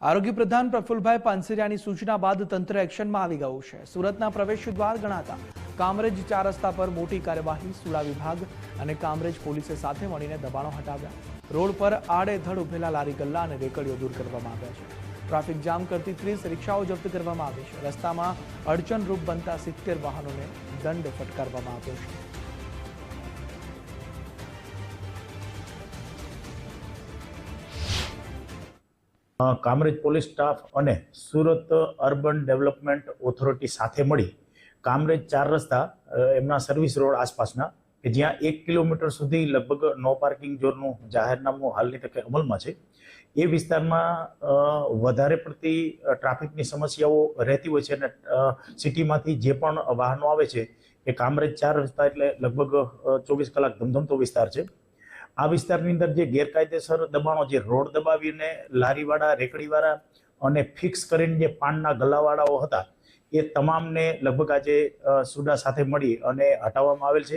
આરોગ્ય પ્રધાન પ્રફુલભાઈ પાનસેરિયાની સૂચના બાદ તંત્ર એક્શનમાં આવી ગયું છે। સુરતના પ્રવેશ દ્વાર ગણાતા કામરેજ 4 રસ્તા પર મોટી કાર્યવાહી સુડા વિભાગ અને કામરેજ પોલીસે સાથે મળીને દબાણો હટાવ્યા। રોડ પર આડેધડ ઉભેલા લારી ગલ્લા અને રેકડીઓ દૂર કરવામાં આવ્યા છે। ટ્રાફિક જામ કરતી 30 રિક્ષાઓ જપ્ત કરવામાં આવી છે। રસ્તામાં અડચણરૂપ બનતા 70 વાહનોને દંડ ફટકારવામાં આવ્યો છે। કામરેજ પોલીસ સ્ટાફ અને સુરત અર્બન ડેવલપમેન્ટ ઓથોરિટી સાથે મળી કામરેજ 4 રસ્તા એમના સર્વિસ રોડ આસપાસના કે જ્યાં 1 કિલોમીટર સુધી લગભગ નો પાર્કિંગ ઝોનનું જાહેરનામું હાલની તકે અમલમાં છે, એ વિસ્તારમાં વધારે પડતી ટ્રાફિકની સમસ્યાઓ રહેતી હોય છે અને સિટીમાંથી જે પણ વાહનો આવે છે એ કામરેજ 4 રસ્તા એટલે લગભગ 24 કલાક ધમધમતો વિસ્તાર છે। આ વિસ્તારની અંદર જે ગેરકાયદેસર દબાણો, જે રોડ દબાવીને લારીવાળા, રેકડીવાળા અને ફિક્સ કરીને જે પાનના ગલ્લાવાળાઓ હતા, એ તમામને લગભગ આજે સુડા સાથે મળી અને હટાવવામાં આવેલ છે।